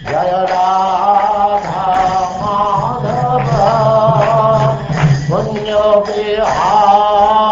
Jaya Radha Madhava Punya Bihari.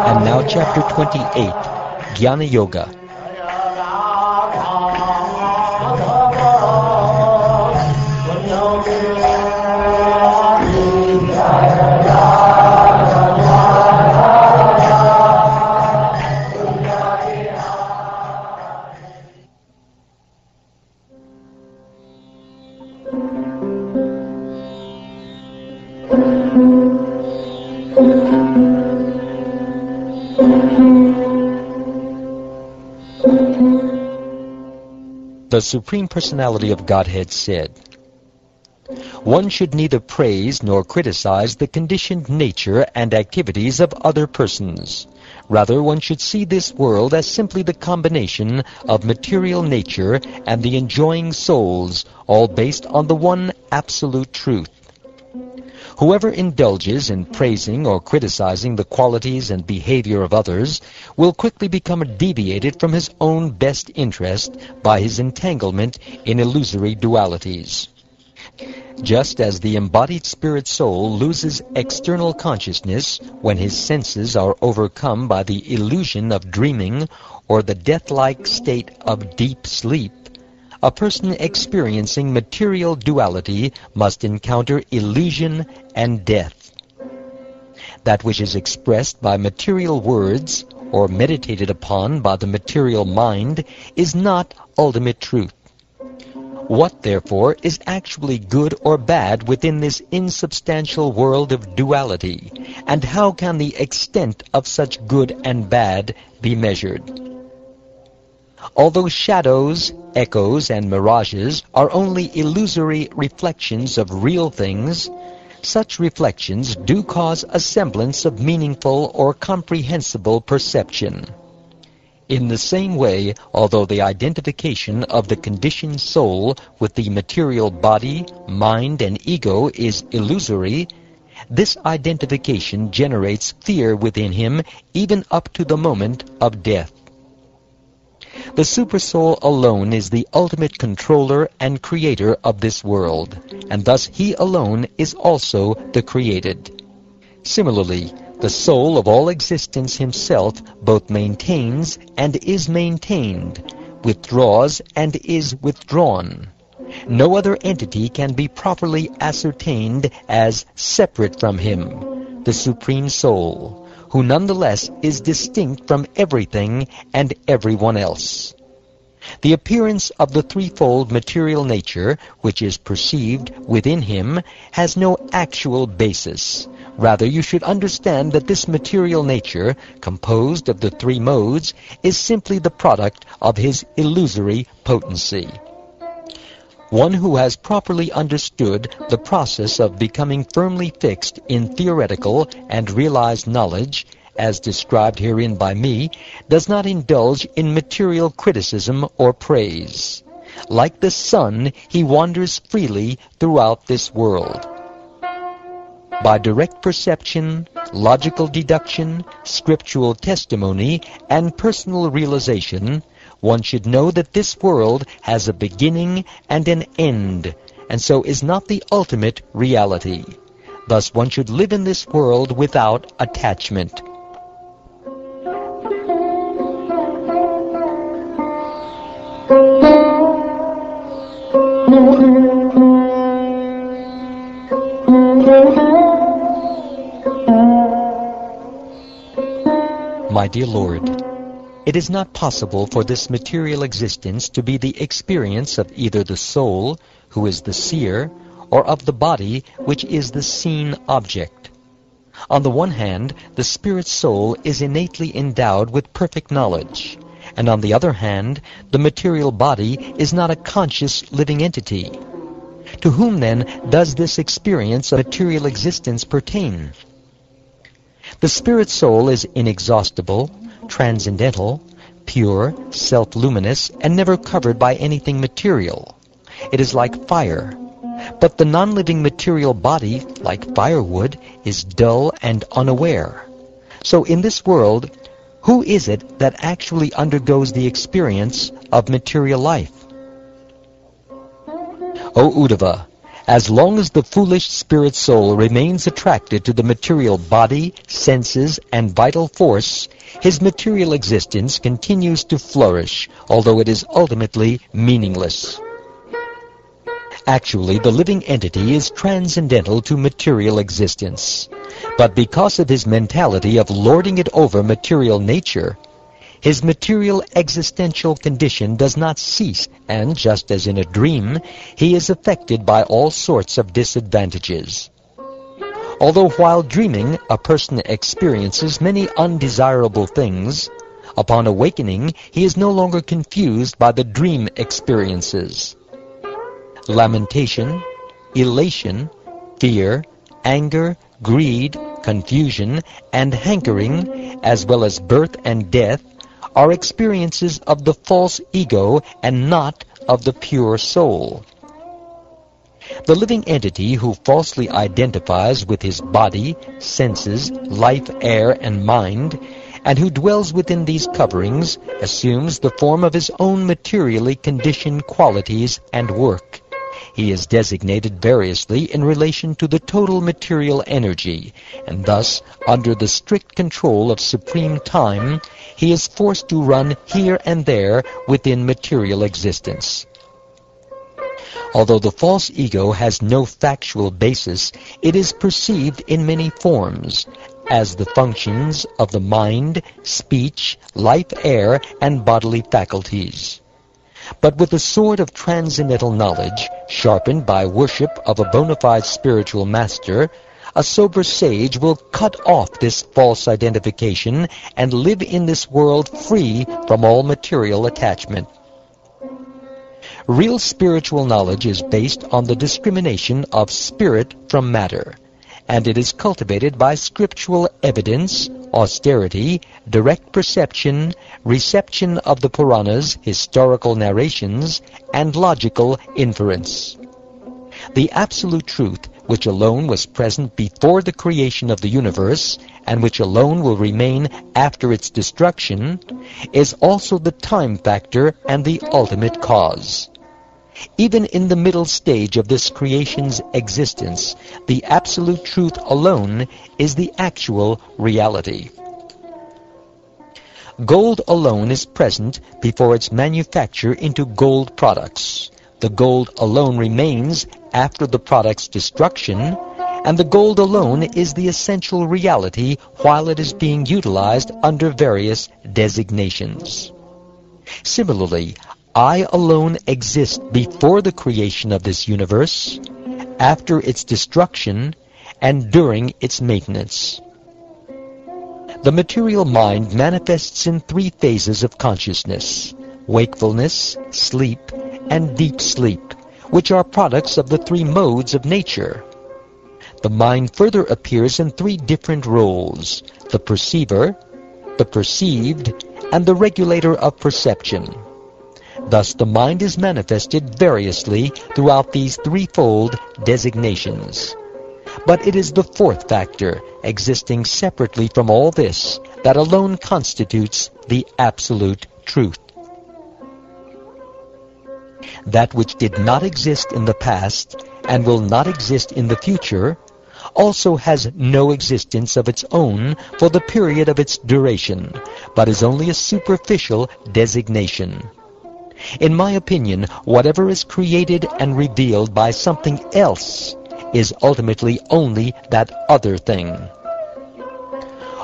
And now chapter 28, Jnana Yoga. The Supreme Personality of Godhead said, "One should neither praise nor criticize the conditioned nature and activities of other persons. Rather, one should see this world as simply the combination of material nature and the enjoying souls, all based on the one absolute truth. Whoever indulges in praising or criticizing the qualities and behavior of others will quickly become deviated from his own best interest by his entanglement in illusory dualities. Just as the embodied spirit soul loses external consciousness when his senses are overcome by the illusion of dreaming or the death-like state of deep sleep, a person experiencing material duality must encounter illusion and death. That which is expressed by material words or meditated upon by the material mind is not ultimate truth. What, therefore, is actually good or bad within this insubstantial world of duality, and how can the extent of such good and bad be measured? Although shadows, echoes, and mirages are only illusory reflections of real things, such reflections do cause a semblance of meaningful or comprehensible perception. In the same way, although the identification of the conditioned soul with the material body, mind, and ego is illusory, this identification generates fear within him even up to the moment of death. The Supersoul alone is the ultimate controller and creator of this world, and thus he alone is also the created. Similarly, the soul of all existence himself both maintains and is maintained, withdraws and is withdrawn. No other entity can be properly ascertained as separate from him, the Supreme Soul, who nonetheless is distinct from everything and everyone else. The appearance of the threefold material nature, which is perceived within him, has no actual basis. Rather, you should understand that this material nature, composed of the three modes, is simply the product of his illusory potency. One who has properly understood the process of becoming firmly fixed in theoretical and realized knowledge, as described herein by me, does not indulge in material criticism or praise. Like the sun, he wanders freely throughout this world. By direct perception, logical deduction, scriptural testimony, and personal realization, one should know that this world has a beginning and an end, and so is not the ultimate reality. Thus one should live in this world without attachment. My dear Lord, it is not possible for this material existence to be the experience of either the soul, who is the seer, or of the body, which is the seen object. On the one hand, the spirit soul is innately endowed with perfect knowledge, and on the other hand, the material body is not a conscious living entity. To whom, then, does this experience of material existence pertain? The spirit soul is inexhaustible, transcendental, pure, self-luminous, and never covered by anything material. It is like fire. But the non-living material body, like firewood, is dull and unaware. So in this world, Who is it that actually undergoes the experience of material life? O Uddhava, as long as the foolish spirit soul remains attracted to the material body, senses, and vital force, his material existence continues to flourish, although it is ultimately meaningless. Actually, the living entity is transcendental to material existence. But because of his mentality of lording it over material nature, his material existential condition does not cease, and just as in a dream, he is affected by all sorts of disadvantages. Although while dreaming a person experiences many undesirable things, upon awakening he is no longer confused by the dream experiences. Lamentation, elation, fear, anger, greed, confusion, and hankering, as well as birth and death, are experiences of the false ego and not of the pure soul. The living entity who falsely identifies with his body, senses, life, air, and mind, and who dwells within these coverings, assumes the form of his own materially conditioned qualities and work. He is designated variously in relation to the total material energy, and thus, under the strict control of supreme time, he is forced to run here and there within material existence. Although the false ego has no factual basis, it is perceived in many forms, as the functions of the mind, speech, life, air, and bodily faculties. But with the sword of transcendental knowledge, sharpened by worship of a bona fide spiritual master, a sober sage will cut off this false identification and live in this world free from all material attachment. Real spiritual knowledge is based on the discrimination of spirit from matter, and it is cultivated by scriptural evidence, austerity, direct perception, reception of the Puranas, historical narrations, and logical inference. The absolute truth, which alone was present before the creation of the universe, and which alone will remain after its destruction, is also the time factor and the ultimate cause. Even in the middle stage of this creation's existence, the absolute truth alone is the actual reality. Gold alone is present before its manufacture into gold products. The gold alone remains after the product's destruction, and the gold alone is the essential reality while it is being utilized under various designations. Similarly, I alone exist before the creation of this universe, after its destruction, and during its maintenance. The material mind manifests in three phases of consciousness: wakefulness, sleep, and deep sleep, which are products of the three modes of nature. The mind further appears in three different roles: the perceiver, the perceived, and the regulator of perception. Thus the mind is manifested variously throughout these threefold designations. But it is the fourth factor, existing separately from all this, that alone constitutes the absolute truth. That which did not exist in the past and will not exist in the future also has no existence of its own for the period of its duration, but is only a superficial designation. In my opinion, whatever is created and revealed by something else is ultimately only that other thing.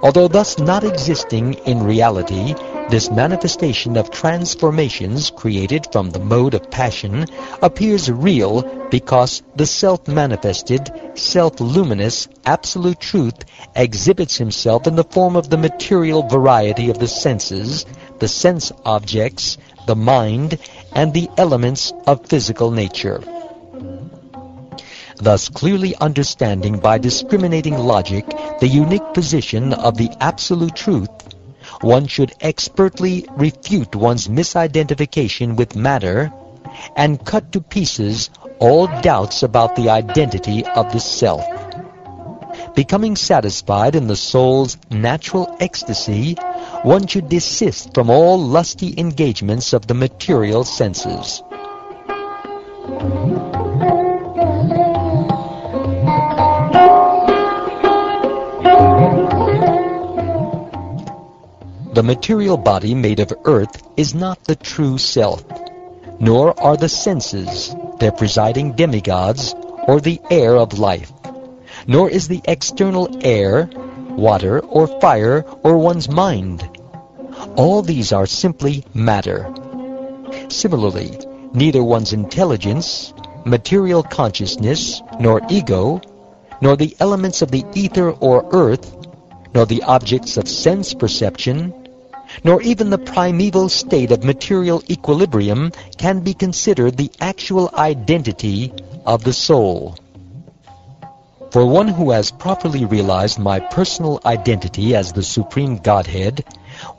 Although thus not existing in reality, this manifestation of transformations created from the mode of passion appears real because the self-manifested, self-luminous, absolute truth exhibits himself in the form of the material variety of the senses, the sense objects, the mind, and the elements of physical nature. Thus, clearly understanding by discriminating logic the unique position of the absolute truth, one should expertly refute one's misidentification with matter and cut to pieces all doubts about the identity of the self. Becoming satisfied in the soul's natural ecstasy, one should desist from all lusty engagements of the material senses. The material body made of earth is not the true self, nor are the senses, their presiding demigods, or the air of life, nor is the external air, water, or fire, or one's mind. All these are simply matter. Similarly, neither one's intelligence, material consciousness, nor ego, nor the elements of the ether or earth, nor the objects of sense perception, nor even the primeval state of material equilibrium can be considered the actual identity of the soul. For one who has properly realized my personal identity as the Supreme Godhead,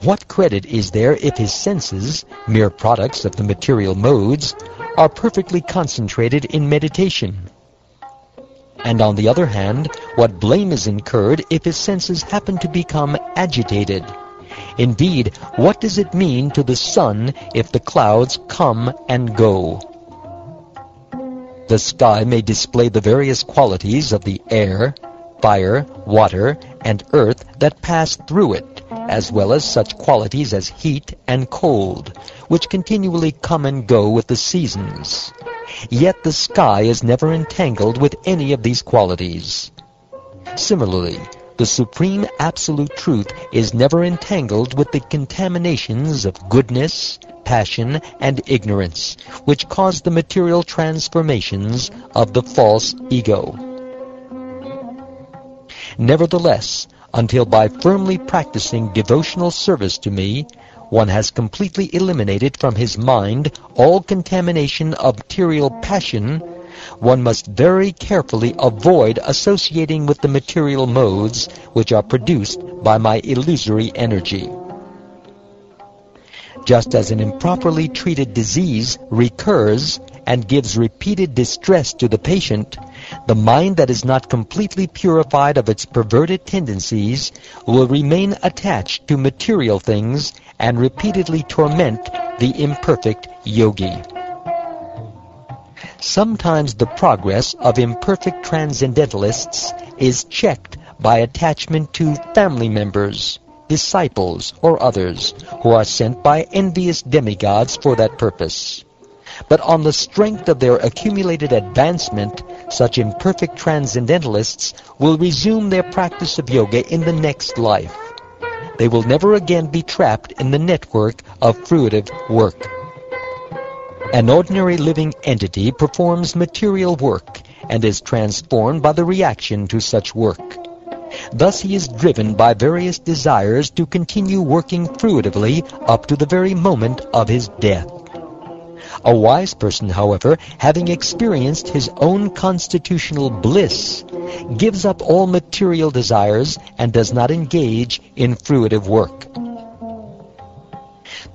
what credit is there if his senses, mere products of the material modes, are perfectly concentrated in meditation? And on the other hand, what blame is incurred if his senses happen to become agitated? Indeed, what does it mean to the sun if the clouds come and go? The sky may display the various qualities of the air, fire, water, and earth that pass through it, as well as such qualities as heat and cold, which continually come and go with the seasons. Yet the sky is never entangled with any of these qualities. Similarly, the Supreme Absolute Truth is never entangled with the contaminations of goodness, passion, and ignorance, which cause the material transformations of the false ego. Nevertheless, until by firmly practicing devotional service to me, one has completely eliminated from his mind all contamination of material passion, one must very carefully avoid associating with the material modes which are produced by my illusory energy. Just as an improperly treated disease recurs and gives repeated distress to the patient, the mind that is not completely purified of its perverted tendencies will remain attached to material things and repeatedly torment the imperfect yogi. Sometimes the progress of imperfect transcendentalists is checked by attachment to family members, disciples, or others who are sent by envious demigods for that purpose. But on the strength of their accumulated advancement, such imperfect transcendentalists will resume their practice of yoga in the next life. They will never again be trapped in the network of fruitive work. An ordinary living entity performs material work and is transformed by the reaction to such work. Thus he is driven by various desires to continue working fruitively up to the very moment of his death. A wise person, however, having experienced his own constitutional bliss, gives up all material desires and does not engage in fruitive work.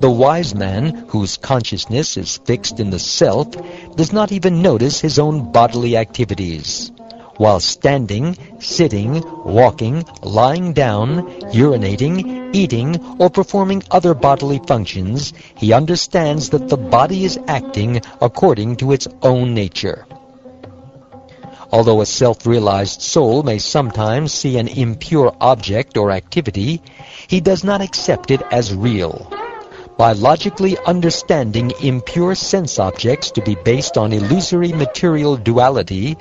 The wise man, whose consciousness is fixed in the self, does not even notice his own bodily activities. While standing, sitting, walking, lying down, urinating, eating, or performing other bodily functions, he understands that the body is acting according to its own nature. Although a self-realized soul may sometimes see an impure object or activity, he does not accept it as real. By logically understanding impure sense objects to be based on illusory material duality,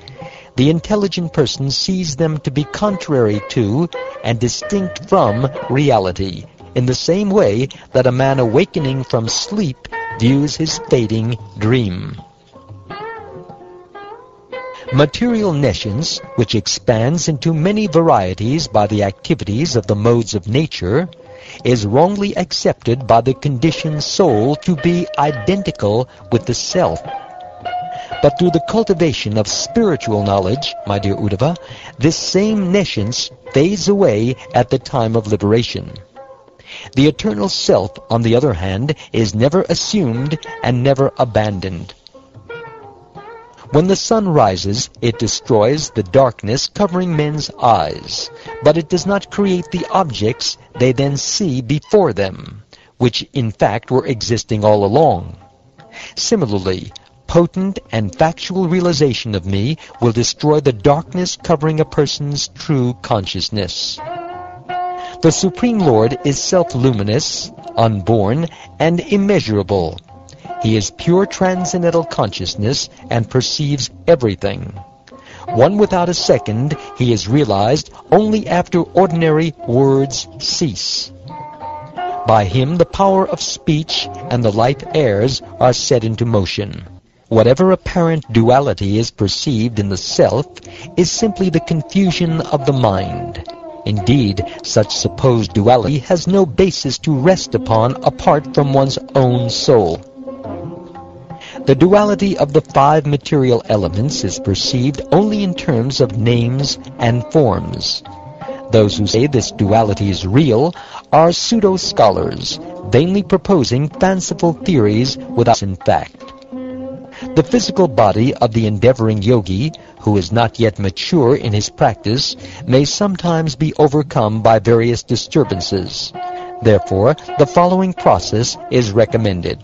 the intelligent person sees them to be contrary to and distinct from reality, in the same way that a man awakening from sleep views his fading dream. Material nescience, which expands into many varieties by the activities of the modes of nature, is wrongly accepted by the conditioned soul to be identical with the self. But through the cultivation of spiritual knowledge, my dear Uddhava, this same nescience fades away at the time of liberation. The eternal self, on the other hand, is never assumed and never abandoned. When the sun rises, it destroys the darkness covering men's eyes, but it does not create the objects they then see before them, which in fact were existing all along. Similarly, potent and factual realization of me will destroy the darkness covering a person's true consciousness. The Supreme Lord is self-luminous, unborn, and immeasurable. He is pure transcendental consciousness and perceives everything. One without a second, he is realized only after ordinary words cease. By him the power of speech and the life airs are set into motion. Whatever apparent duality is perceived in the self is simply the confusion of the mind. Indeed, such supposed duality has no basis to rest upon apart from one's own soul. The duality of the 5 material elements is perceived only in terms of names and forms. Those who say this duality is real are pseudo-scholars, vainly proposing fanciful theories without in fact. The physical body of the endeavoring yogi, who is not yet mature in his practice, may sometimes be overcome by various disturbances. Therefore, the following process is recommended.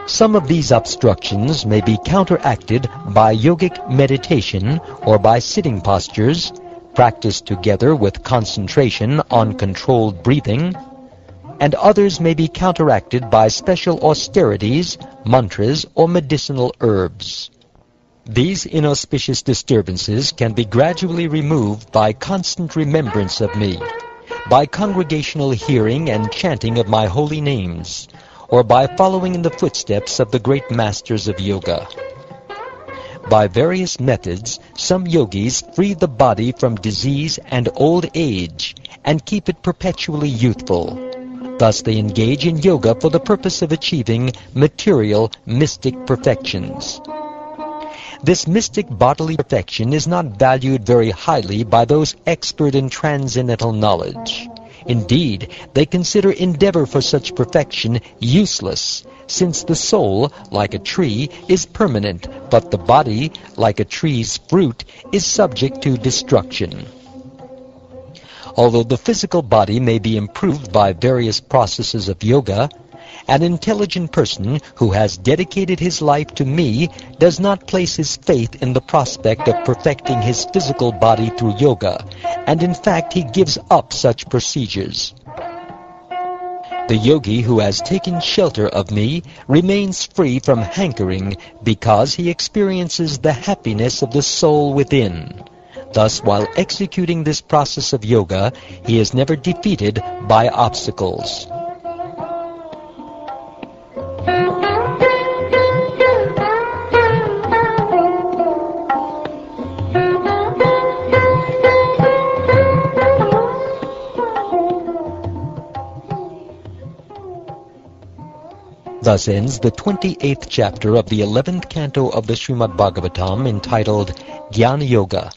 Some of these obstructions may be counteracted by yogic meditation or by sitting postures, practiced together with concentration on controlled breathing, and others may be counteracted by special austerities, mantras, or medicinal herbs. These inauspicious disturbances can be gradually removed by constant remembrance of me, by congregational hearing and chanting of my holy names, or by following in the footsteps of the great masters of yoga. By various methods, some yogis free the body from disease and old age and keep it perpetually youthful. Thus they engage in yoga for the purpose of achieving material mystic perfections. This mystic bodily perfection is not valued very highly by those expert in transcendental knowledge. Indeed, they consider endeavor for such perfection useless, since the soul, like a tree, is permanent, but the body, like a tree's fruit, is subject to destruction. Although the physical body may be improved by various processes of yoga, an intelligent person who has dedicated his life to me does not place his faith in the prospect of perfecting his physical body through yoga, and in fact he gives up such procedures. The yogi who has taken shelter of me remains free from hankering because he experiences the happiness of the soul within. Thus, while executing this process of yoga, he is never defeated by obstacles. Thus ends the 28th chapter of the 11th canto of the Srimad Bhagavatam, entitled Jnana Yoga.